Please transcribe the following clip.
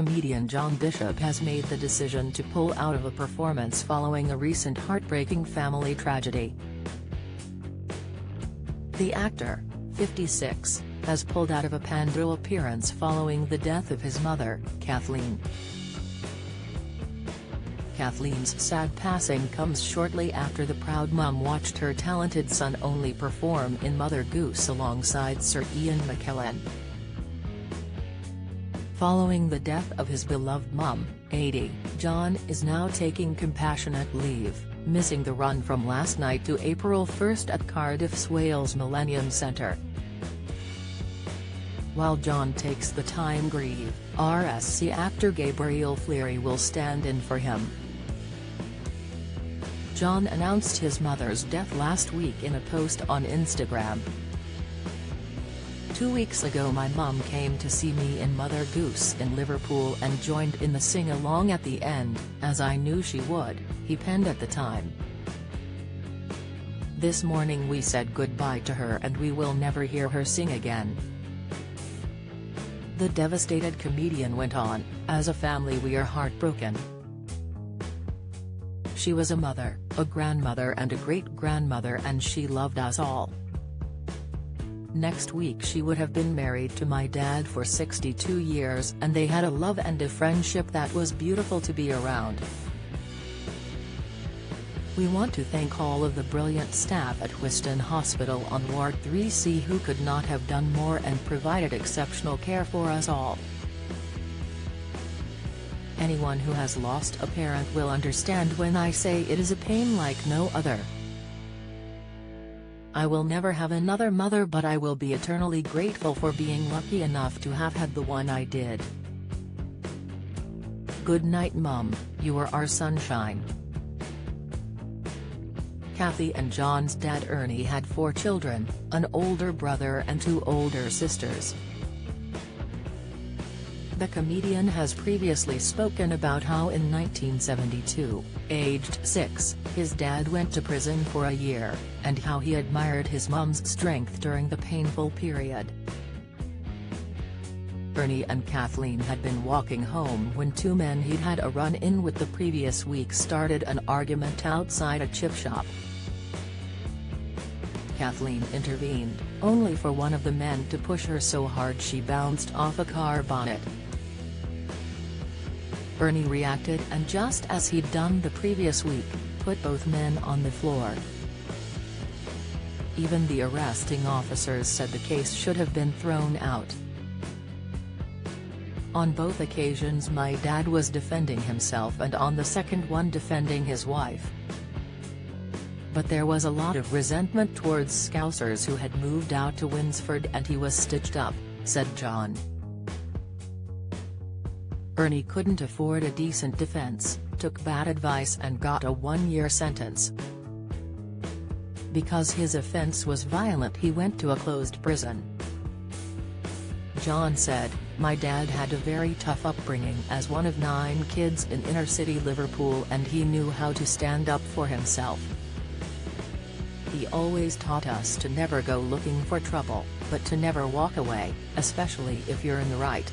Comedian John Bishop has made the decision to pull out of a performance following a recent heartbreaking family tragedy. The actor, 56, has pulled out of a Pandora appearance following the death of his mother, Kathleen. Kathleen's sad passing comes shortly after the proud mum watched her talented son Only perform in Mother Goose alongside Sir Ian McKellen. Following the death of his beloved mum, 80, John is now taking compassionate leave, missing the run from last night to April 1 at Cardiff's Wales Millennium Centre. While John takes the time to grieve, RSC actor Gabriel Fleary will stand in for him. John announced his mother's death last week in a post on Instagram. 2 weeks ago my mum came to see me in Mother Goose in Liverpool and joined in the sing-along at the end, as I knew she would, he penned at the time. This morning we said goodbye to her and we will never hear her sing again. The devastated comedian went on, as a family we are heartbroken. She was a mother, a grandmother and a great-grandmother and she loved us all. Next week she would have been married to my dad for 62 years and they had a love and a friendship that was beautiful to be around. We want to thank all of the brilliant staff at Whiston Hospital on Ward 3C who could not have done more and provided exceptional care for us all. Anyone who has lost a parent will understand when I say it is a pain like no other. I will never have another mother but I will be eternally grateful for being lucky enough to have had the one I did. Good night Mum, you are our sunshine. Kathy and John's dad Ernie had 4 children, an older brother and 2 older sisters. The comedian has previously spoken about how in 1972, aged 6, his dad went to prison for a year, and how he admired his mum's strength during the painful period. Ernie and Kathleen had been walking home when 2 men he'd had a run-in with the previous week started an argument outside a chip shop. Kathleen intervened, only for one of the men to push her so hard she bounced off a car bonnet. Ernie reacted and just as he'd done the previous week, put both men on the floor. Even the arresting officers said the case should have been thrown out. On both occasions my dad was defending himself and on the second one defending his wife. But there was a lot of resentment towards Scousers who had moved out to Winsford and he was stitched up, said John. Ernie couldn't afford a decent defense, took bad advice and got a 1-year sentence. Because his offense was violent he went to a closed prison. John said, my dad had a very tough upbringing as one of 9 kids in inner-city Liverpool and he knew how to stand up for himself. He always taught us to never go looking for trouble, but to never walk away, especially if you're in the right.